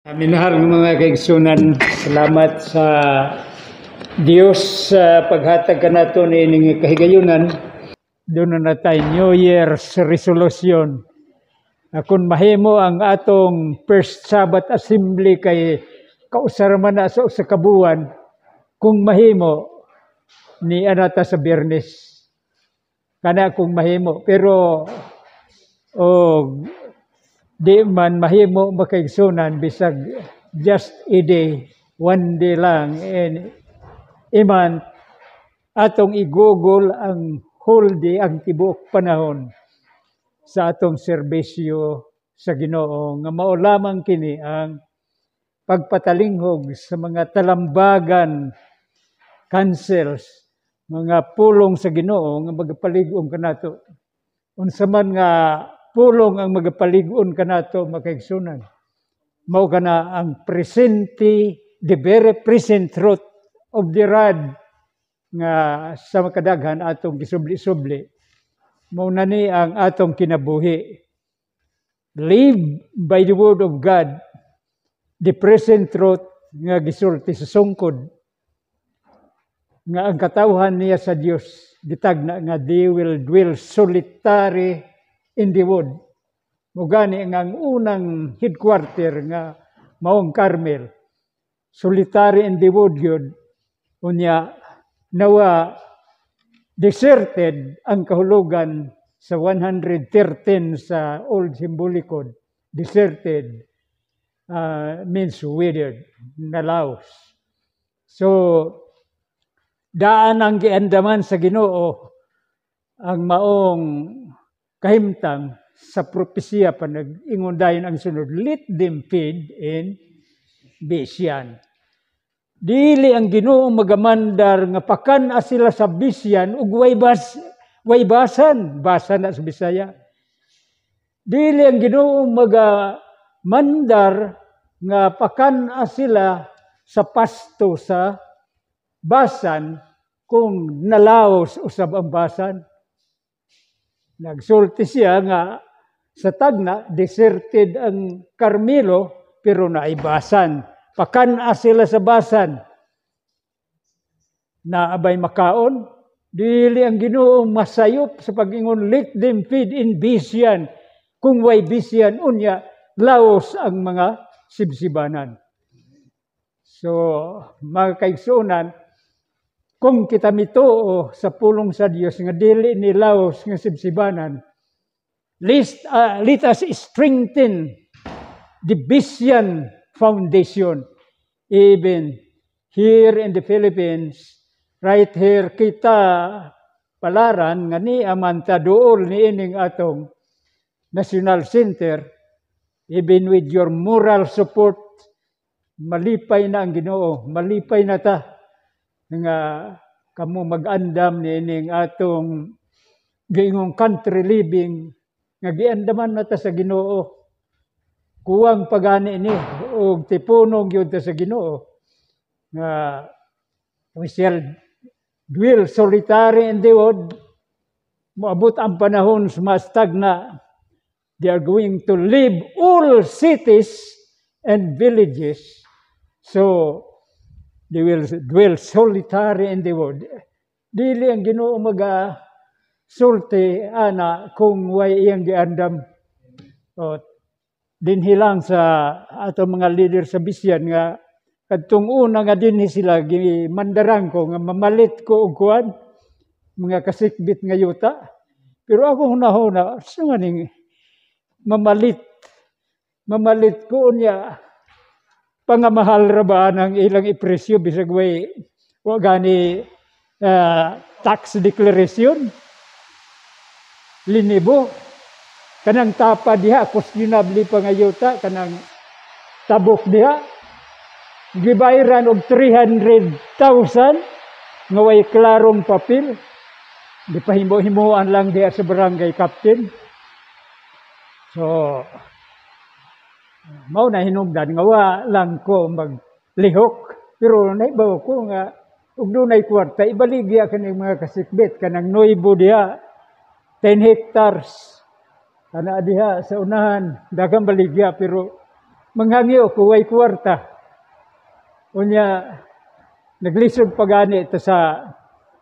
Minahal ng mga kaigsunan, salamat sa Dios sa paghatag ka nato ni ining kahigayunan. Doon na tayo New Year's resolution. Kung mahimo ang atong first Sabbath assembly kay kausaraman na sa kabuan, kung mahimo ni anata sa Biyernes. Kana kung mahimo, pero di man mahimo makaigsunan bisag just a day, one day lang, and iman atong igugol ang whole day, ang tibuok panahon sa atong serbisyo sa Ginoo nga mao lamang kini ang pagpatalinghog sa mga talambagan, councils, mga pulong sa Ginoo nga magapalig-on kanato. Unsa man nga pulong ang magapalig-on kanato makaigsunan. Mao kana ang presente, the very present truth of the rod nga sa makadaghan atong gisubli-subli. Mao na ni ang atong kinabuhi. Live by the word of God, the present truth nga gisulti sa sungkod nga ang katawhan niya sa Dios gitagna nga they will dwell solitary in the wood. Mugani ang unang headquarter nga maong Carmel. Solitary in the wood yun. Unya nawa deserted ang kahulugan sa 113 sa Old Symbolicon. Deserted means withered, nalaos. So, daan ang giandaman sa Ginoo ang maong kahimtang sa propesya pa nag-ingon dayon ang sunod, let them feed in Bisyan. Dili ang Ginoo magamandar nga pakan sila sa Bisyan ug way basan na sa Bisaya. Dili ang Ginoo magamandar nga pakan sila sa pasto sa basan kung nalaos usab ang basan. Nagsulti siya nga sa tagna, deserted ang Carmelo, pero naibasan. Pakan sila sa basan. Naabay makaon, dili ang Ginoo masayop sa pag-ingon, let them feed in Bisyan. Kung way Bisyan, unya, laos ang mga sibsibanan. So, mga kaigsunan, kung kita mituo sa pulong sa Dios nga dili ni laos nga sibsibanan, let us strengthen the Bisyan foundation. Even here in the Philippines, right here kita palaran nga ni amanta duol ni ining atong National Center, even with your moral support, malipay na ang Ginoo, malipay na ta nga kamo mag-andam niining atong giingong country living nga giandaman na ta sa Ginoo. Kuwang pagani ni og tipunong gyud ta sa Ginoo nga we shall dwell solitary in the wood. Moabot ang panahon sa mastagna, they are going to leave all cities and villages. So they will dwell solitary in the wood. Dili ang Ginoo sulti ana kung way iyang giandam. Dinhi lang sa ato mga leader sa Bisyan nga kadtong una nga dinhi sila gimandarang ko nga mamalit ko og kuan mga kasikbit nga yuta. Pero ako hunahuna sa nga ning mamalit ko niya pangamahal ra ba ang ilang ipresyo bisag way wa gani tax declaration linibo kanang tapa diha questionable pangayuta kanang tabok diha gibayran og 300,000 nga way klarong papel di pahimo-himuan lang diha sa barangay captain. So mao na hinungdan nga wa lang ko maglihok, pero naibaw ko nga ug dunay kwarta ibaligya kaning mga kasikbit kanang noibo diha 10 hectares ana diha sa unahan daghang baligya pero manghangyo kuway kwarta. Unya naglisod pagani ito sa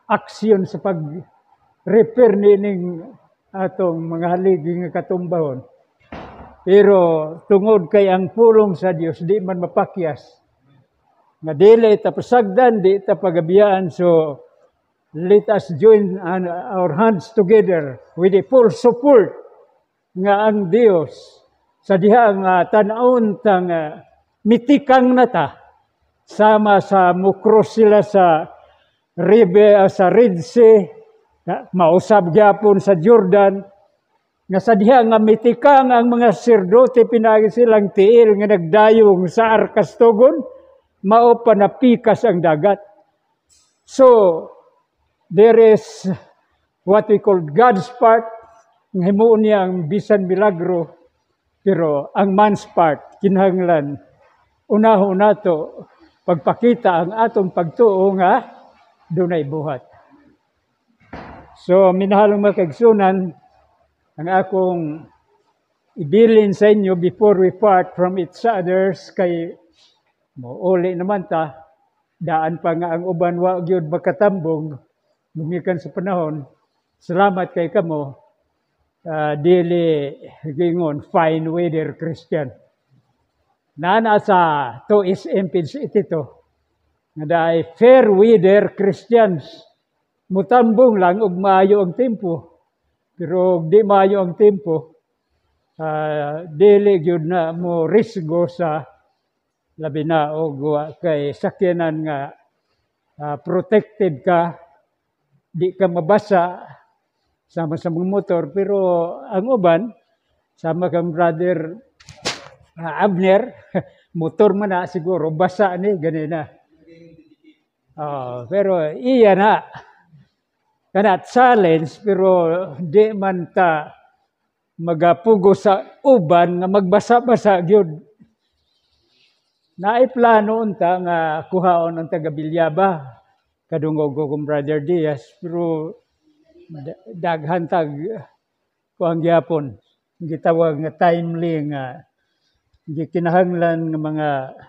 aksyon sa pag-repair nining atong mga haligi nga katumbahon. Pero tungod kay ang pulong sa Dios di man mapakyas. Nga dili ta pasagdan, di ta pagabiyaan. So let us join our hands together with the full support nga ang Dios sa diha nga tan-awon tang mitikang nata sama sa mukros sila sa Red Sea, mausab gyapon sa Jordan, nga sa diha nga mitikang ang mga sirdote pinagi silang tiil nga nagdayong sa Arkastogon, mao pa napikas ang dagat. So there is what we call God's part, nga himuon niya ang bisan milagro, pero ang man's part, kinahanglan, unahon nato, pagpakita ang atong pagtuo nga dunay buhat. So, minahalong mga kaigsunan, ang akong ibilin sa inyo before we part from each others, kay uli naman ta, daan pa nga ang uban wa gyud makatambong, lumikan sa panahon. Salamat kay kamo, dili gingon fine weather Christian. Nana sa Tuis Impage itito, nga daay fair weather Christians. Mutambong lang og maayo ang tempo. Pero di maayo ang tempo, dili gyud na mo risgo sa labi na og kay sakyanan nga protected ka, di ka mabasa sama sa mga motor. Pero ang uban, sama kang brother Abner, motor man na siguro, basa ni, ganina. Pero iya na, kana challenge, pero di man ta magapugo sa uban nga magbasa-basa gyud. Naiplano unta nga kuhaon ang taga Bilyaba, kadungog ko kong brother Diaz, pero daghan tag kuang gyapon, gitawag nga timely nga gikinahanglan ng mga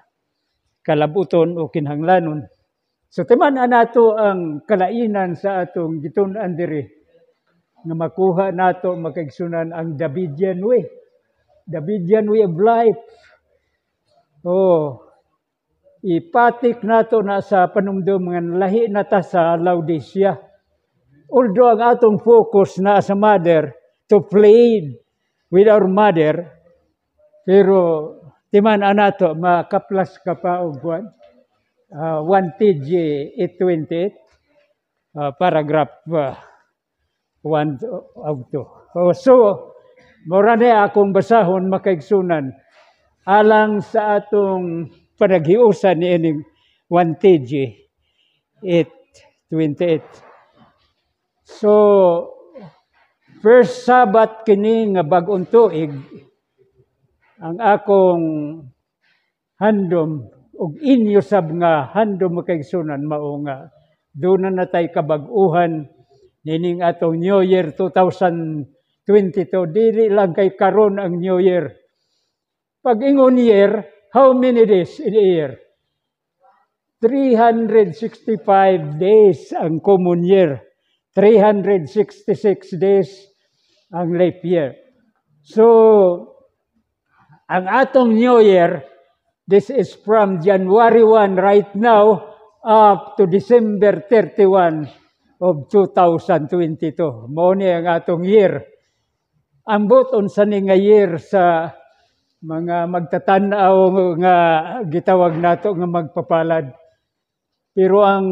kalabuton o kinahanglanon. So timan-an nato ang kalainan sa atong gitun-an diri nga makuha nato makaigsunan ang Davidian way. Davidian way of life. Ipatik nato na sa panumdum nga lahi na ta sa Laodicea. Although ang atong focus na sa mother to plead with our mother, pero timan-an nato makaplas ka pa og 1 TG 828, paragraph 1 of 2. So, mura na akong basahon makaigsunan alang sa atong panaghiusan ni ining 1 TG 828. So, first Sabbath kini nga bag-ong tuig, ang akong handom ug inyo sab nga handom makaigsunan mao nga doon na natay kabag-uhan nining atong New Year 2022. Dili lang kay karon ang New Year. Pag ingon year, how many days in a year? 365 days ang common year. 366 days ang leap year. So, ang atong New Year, this is from January 1 right now up to December 31 of 2022. Mao ni ang atong year. Ambot unsa ni nga year sa mga magtatanaw nga gitawag nato nga magpapalad. Pero ang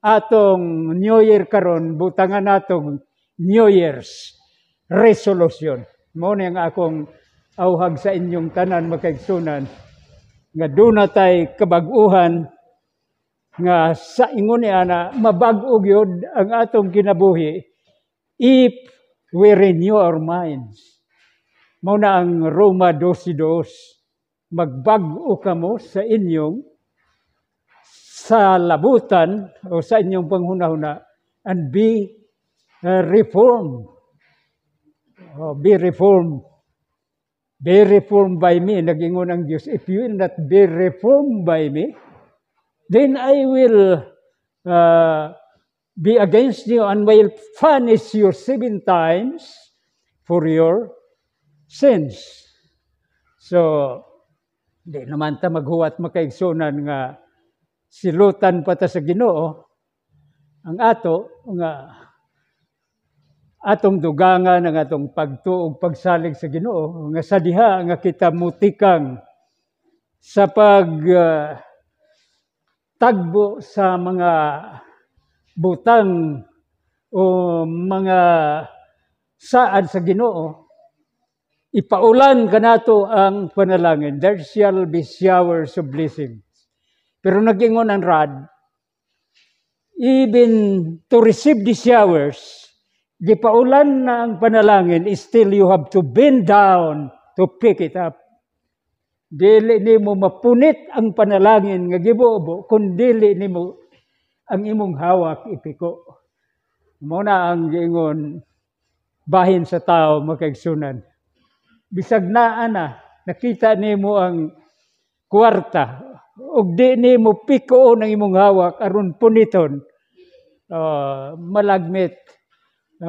atong New Year karon butangan natong New Year's resolution. Mao ni ang akong awhag sa inyong tanan makaigsunan nga doon na tay kabag-uhan nga sa ingon ni ana mabag-o gyud ang atong kinabuhi if we renew our minds. Mao na ang Roma 12:2, magbag-o kamo sa inyong sa labutan o sa inyong panghunahuna and be reformed. Be reformed. be reformed by me. Nagingon ang Diyos, if you will not be reformed by me, then I will be against you and will punish you 7 times for your sins. So, di naman ta maghuwat makaigsunan nga silutan pa ta sa Ginoo ang ato nga atong dugangan ang atong pagtuog pagsalig sa Ginoo nga sa diha nga kita mutikang sa tagbo sa mga butang o mga saad sa Ginoo, ipaulan kanato ang panalangin. There shall be showers of blessings. Pero nagingon ang rad, even to receive the showers, gipaulan na ang panalangin, still you have to bend down to pick it up. Dili nimo mapunit ang panalangin nga gibuobo kun dili nimo ang imong hawak ipiko. Mao na ang giingon bahin sa tao makaigsunan. Bisag naa na nakita nimo ang kwarta ug di nimo pikoon ang imong hawak aron puniton, malagmit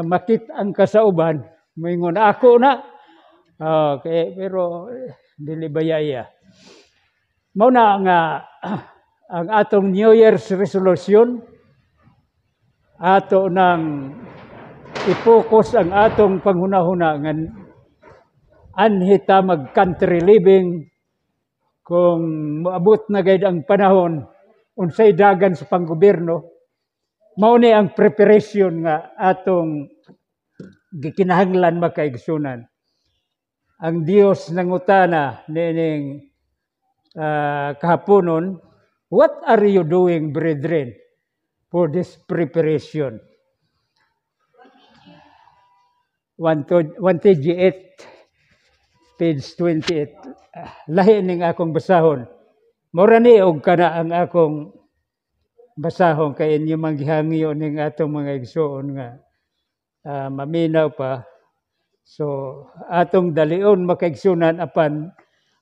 makit ang kasauban moingon ako na. Okay, pero dili bayaya. Mao na nga ang atong New Year's resolution, ato nang i-focus ang atong panghunahuna nga anhita mag country living kung moabot na gayud ang panahon unsay dagan sa panggobyerno. Mao ni ang preparation nga atong gikinahanglan makaigsunan. Ang Dios nangutana nining kahaponon, what are you doing, brethren, for this preparation? 128, page 28. Lahi ning akong basahon. Mura ni og kana ang akong basahon kay inyo manghangyo ning atong mga igsoon nga maminaw pa. So, atong dalion makaigsunan apan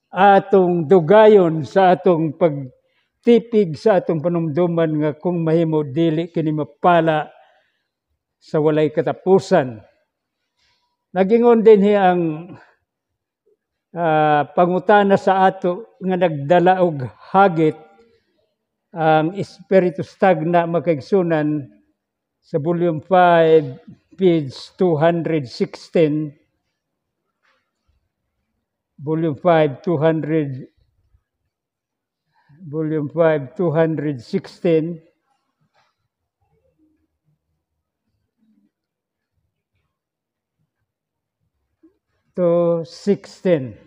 atong dugayon sa atong pagtipig sa atong panumduman nga kung mahimo dili kini mapala sa walay katapusan. Nagingon din ang pangutana sa ato nga nagdala og hagit ang Espiritu Stagna makaigsunan sa volume 5 page 216, volume 5 216, to 16.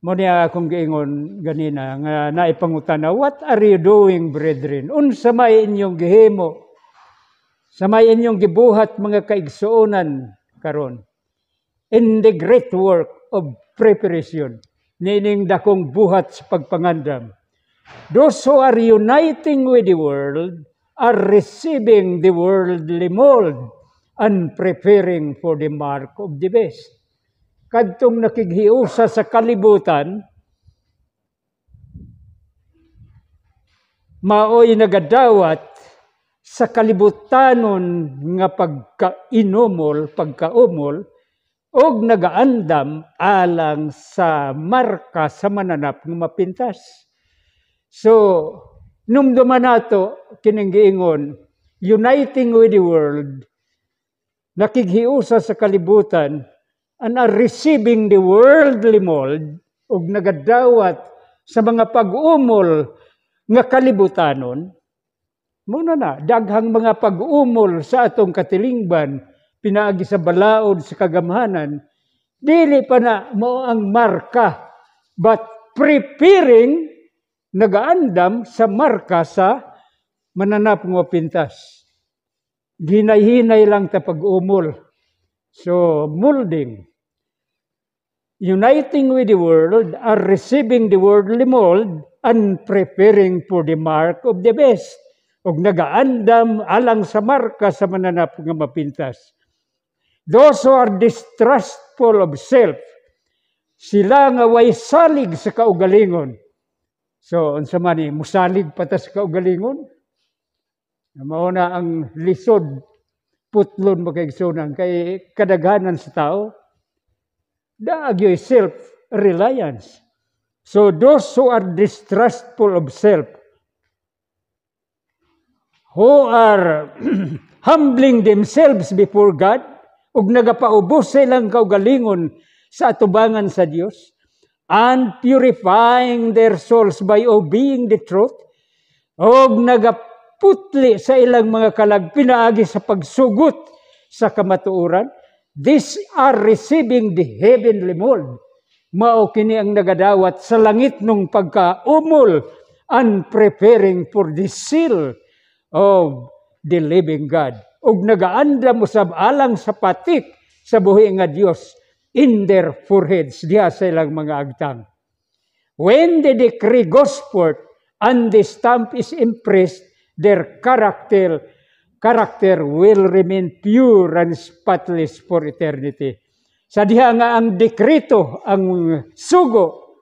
Mo niya akong giingon ganina nga naipangutana, what are you doing, brethren? Unsa may inyong gihimo? Sa may inyong gibuhat mga kaigsuonan karon in the great work of preparation, nining dakong buhat sa pagpangandam. Those who are uniting with the world are receiving the worldly mold and preparing for the mark of the beast. Kadtong nakighiusa sa kalibutan, maoy nagadawat sa kalibutanon nga pagkaumol, og nagaandam alang sa marka sa mananap nga mapintas. So, numduman nato kining giingon, uniting with the world, nakighiusa sa kalibutan, and are receiving the worldly mold, og nagadawat sa mga pag-umol nga kalibutanon. Muna na, daghang mga pag-umol sa atong katilingban, pinaagi sa balaod, sa kagamhanan, dili pa na mo ang marka, but preparing, nagaandam sa marka sa mananap nga pintas. Hinay-hinay lang ta pag-umol. So, molding. Uniting with the world are receiving the worldly mold and preparing for the mark of the beast. Og nagaandam alang sa marka sa mananap nga mapintas. Those who are distrustful of self sila nga way salig sa kaugalingon. So, unsa man ni musalig pata sa kaugalingon? Mao na ang lisod putlon makaigsunan kay kadaghanan sa tao daagyoy self-reliance. So those who are distrustful of self, who are humbling themselves before God, ug nagapaubos sa ilang kaugalingon sa atubangan sa Dios, and purifying their souls by obeying the truth, ug nagaputli sa ilang mga kalag pinaagi sa pagsugot sa kamatuoran, these are receiving the heavenly mold. Mao kini ang nagadawat sa langit nung pagkaumol and preparing for the seal of the living God. Ug nagaandam usab alang sa patik sa buhi nga Dios in their foreheads, diha sa ilang mga agtang. When the decree goes forth and the stamp is impressed, their character will remain pure and spotless for eternity. Sa diha nga ang dekreto, ang sugo,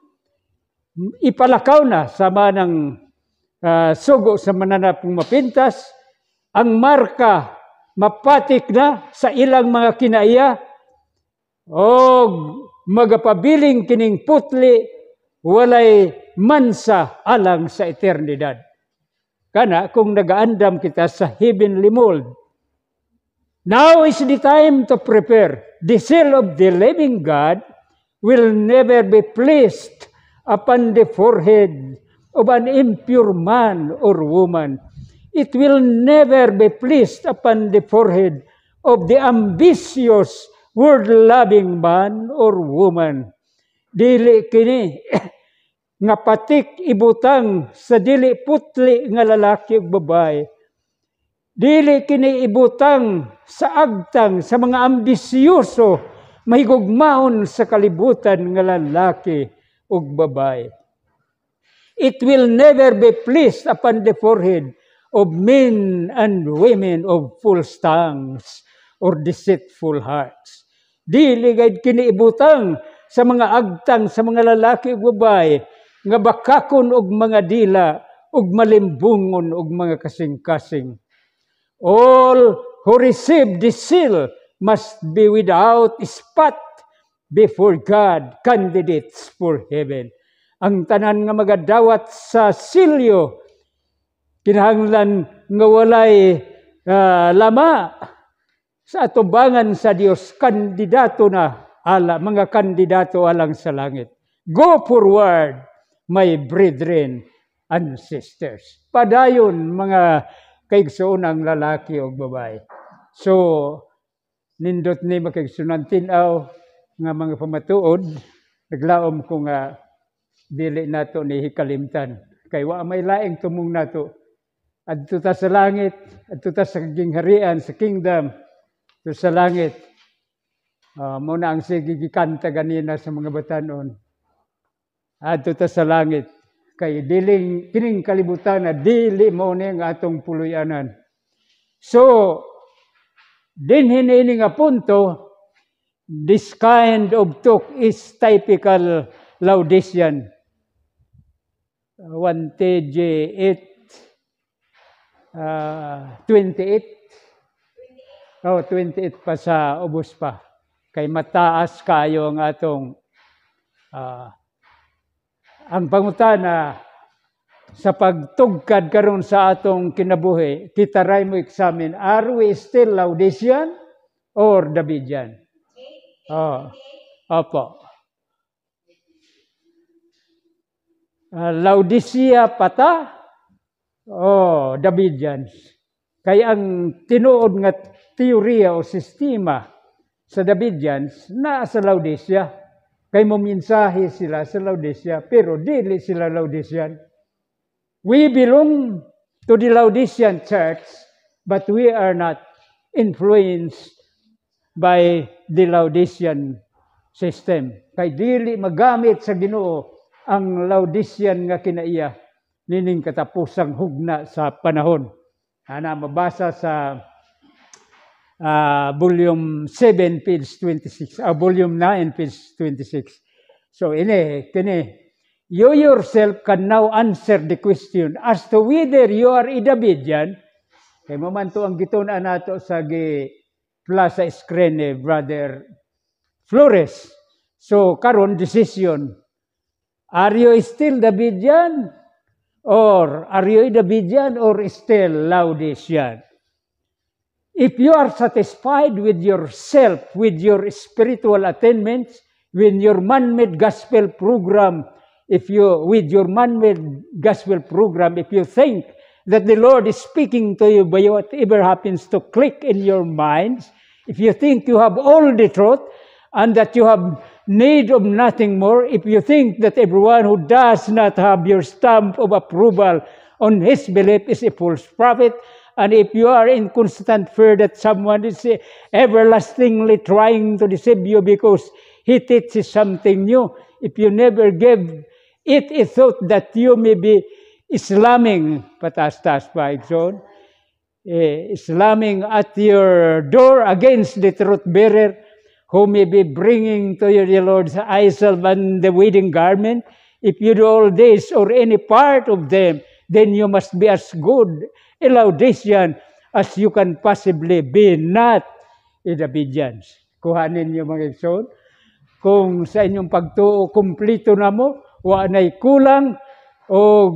ipalakaw na sa manang sugo sa mananapong mapintas, ang marka mapatik na sa ilang mga kinaiya, o magapabiling kining putli, walay mansa alang sa eternidad. Kana kung nagaandam kita sa heavenly mold. Now is the time to prepare. The seal of the living God will never be placed upon the forehead of an impure man or woman. It will never be placed upon the forehead of the ambitious, world-loving man or woman. Dili kini nga patik ibutang sa dili putli nga lalaki ug babae. Dili kini ibutang sa agtang sa mga ambisyoso mahigugmaon sa kalibutan nga lalaki ug babae. It will never be placed upon the forehead of men and women of false tongues or deceitful hearts. Dili gayud kini ibutang sa mga agtang sa mga lalaki ug babae nga bakakon og mga dila ug malimbungon og mga kasing-kasing. All who receive this seal must be without spot before God, candidates for heaven. Ang tanan nga magadawat sa silyo, kinahanglan nga walay lama sa atubangan sa Dios, kandidato na mga kandidato alang sa langit. Go forward, my brethren and sisters. Padayon mga kaigsuon ang lalaki o babae. So, nindot ni makaigsunan tinaw nga mga pamatuod, naglaom ko nga dili nato ni hikalimtan. Kay wa may laing tumong nato. Adto ta sa langit, adto ta sa gingharian, sa kingdom, adto sa langit. Muna ang sige gikanta ganina sa mga batanon. Adto ta sa langit. Kay diling kining kalibutan na dili mo ni nga atong puluyanan. So, dinhin ini nga punto, this kind of talk is typical Laodicean. 1 TJ 28. 28 pa sa ubos pa. Kay mataas kayo ang atong ang pangutana sa pagtugkad karon sa atong kinabuhi, kita ray mo examine, are we still Laodicean or Davidian? Opo. Laodicea pata o Davidian. Kaya ang tinuod nga teorya o sistema sa Davidians na sa Laodicea. Kay muminsahe sila sa Laodicea, pero dili sila Laodicean. We belong to the Laodicean church, but we are not influenced by the Laodicean system. Kay dili magamit sa Ginoo ang Laodicean nga kinaiya nining katapusang hugna sa panahon. Ana mabasa sa volume 7, page 26, volume 9, page 26. So kini you yourself can now answer the question as to whether you are a Davidian. Kay mamanto ang gitun-an nato sa Plaza Screen ni Brother Flores. So karon decision. Are you still Davidian? Or are you Davidian or still Laodicean? If you are satisfied with yourself, with your spiritual attainments, with your man-made gospel program, if you think that the Lord is speaking to you by whatever happens to click in your minds, if you think you have all the truth and that you have need of nothing more, if you think that everyone who does not have your stamp of approval on his belief is a false prophet, and if you are in constant fear that someone is everlastingly trying to deceive you because he teaches something new, if you never give it a thought that you may be slamming, patas-tas pa, slamming at your door against the truth bearer who may be bringing to you the Lord's eisel and the wedding garment, if you do all this or any part of them, then you must be as good a Laodicean as you can possibly be, not a Davidian. Kuhanin niyo mga igsoon. Kung sa inyong pagtuo, kumplito na mo, na'y kulang, o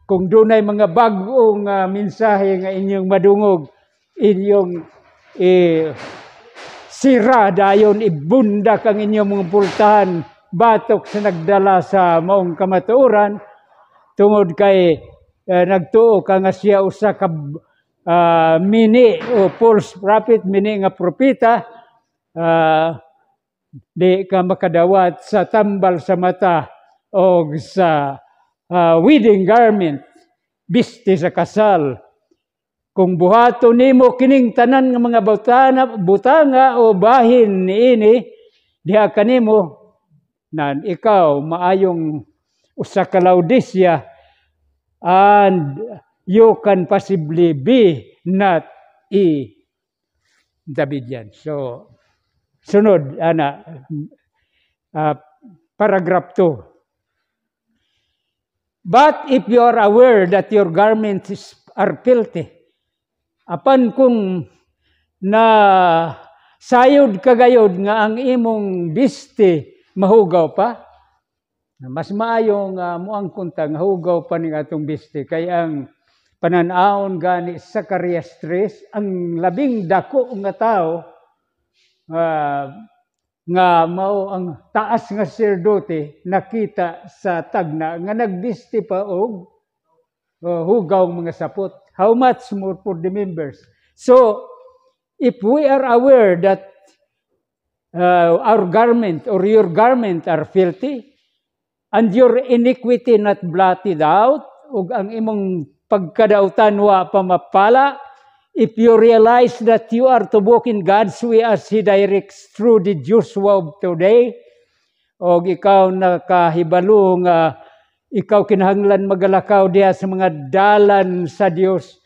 kung doon ay mga bagong mensahe nga inyong madungog, inyong sira dayon, ibundak ang inyong mga pultahan, batok sa nagdala sa maong kamatuoran, tungod kay nagtuo ka nga siya usa ka mini o false prophet, mini nga propeta, di ka makadawat sa tambal sa mata o sa wedding garment, biste sa kasal. Kung buhato nimo kining tanan nga mga butanga o bahin niini, diha kanimo nan ikaw maayong usa ka Laodicea, and you can possibly be not a Davidian. So, sunod, paragraph 2. But if you are aware that your garments are filthy, apan kung na sayod kagayod nga ang imong biste mahugaw pa, mas maayong muang kuntang hugaw pa ning atong biste kay ang pananaon gani sa Zacarias 3, ang labing dako nga tao nga mao ang taas nga sacerdote nakita sa tagna nga nagbiste pa og hugaw mga sapot. How much more for the members? So, if we are aware that our garment or your garment are filthy, and your iniquity not blotted out, ug ang imong pagkadautan wa pamapala, if you realize that you are to walk in God's way as He directs through the Joshua of today, o ikaw nakahibalo nga ikaw kinahanglan magalakaw diha sa mga dalan sa Dios,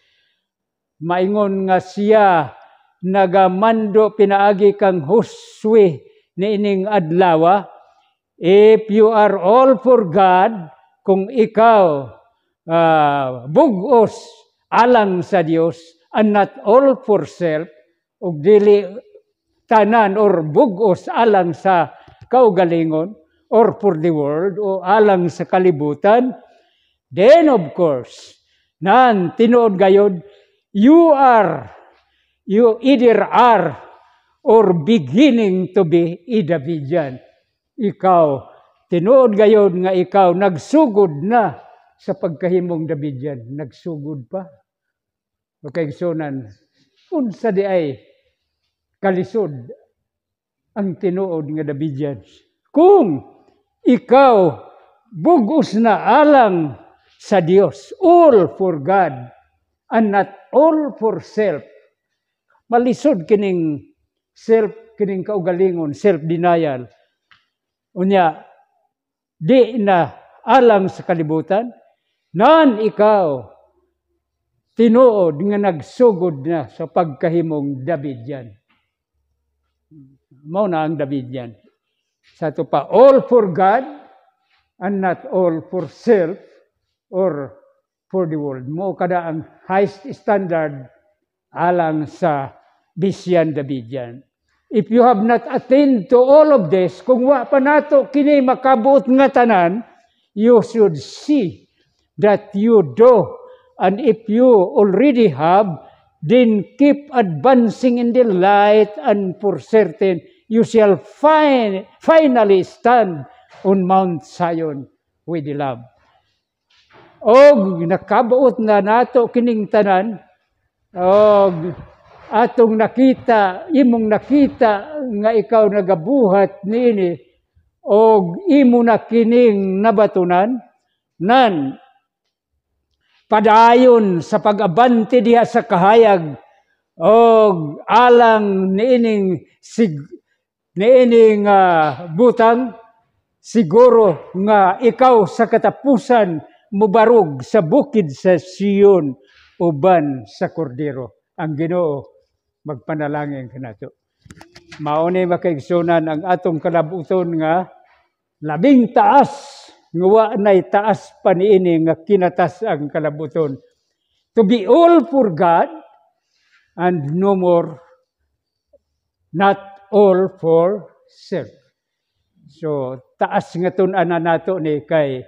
maingon nga siya nagamando pinaagi kang Josue niining adlaw. If you are all for God, kung ikaw bugos alang sa Dios, and not all for self, ug dili tanan or bugos alang sa kaugalingon, or for the world, o alang sa kalibutan, then of course, tinuod gayod, you either are or beginning to be a Davidian. Ikaw, tinuod gayod nga ikaw, nagsugod na sa pagkahimong Davidian. Nagsugod pa. Okay, sunan, unsa di ay kalisod ang tinuod nga Davidian. Kung ikaw bugos na alang sa Dios, all for God and not all for self, malisod kining self, kining kaugalingon, self-denial. Unya, di na alang sa kalibutan, nan ikaw tinuod nga nagsugod na sa pagkahimong Davidian. Mao na ang Davidian. Sa ito pa, all for God and not all for self or for the world. Mo kada ang highest standard alang sa Bisyan Davidian. If you have not attained to all of this, kung wa pa nato kini makabuot nga tanan, you should see that you do. And if you already have, then keep advancing in the light, and for certain, you shall finally stand on Mount Zion with the Lamb. Og nakabuot na nato kining tanan, og atong nakita, imong nakita nga ikaw nagabuhat niini, og imo na kining nabatunan, nan padayon sa pag-abante diha sa kahayag, og alang niining butang, siguro nga ikaw sa katapusan mubarog sa bukid sa Sion uban sa kordero. Ang Ginoo magpanalangin kanato. Mao ni makaigsunan ang atong kalabuton nga labing taas, nga wa nay taas pa niini nga kinatas ang kalabuton. To be all for God and no more, not all for self. So taas nga tun-ana nato ni kay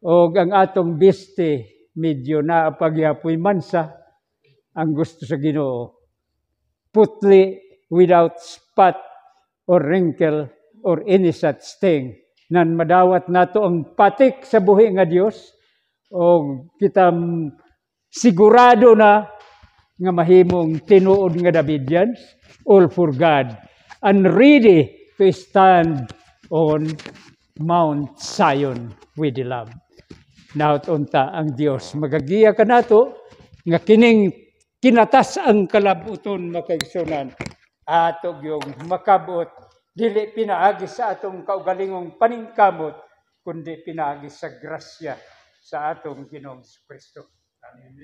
og ang atong biste medyo na pagyapoy mansa, ang gusto sa Ginoo putli, without spot or wrinkle or any such thing, nan madawat nato ang patik sa buhi nga Dios, o kita sigurado na nga mahimong tinuod nga Davidians, all for God, and ready to stand on Mount Zion with the Lamb. Naot unta ang Dios magagiya kanato nga kining kinatas ang kalabuton makaigsunan, ato gyud makabot dili pinaagi sa atong kaugalingong paningkamot, kundi pinaagi sa grasya sa atong Ginoong Kristo. Amen.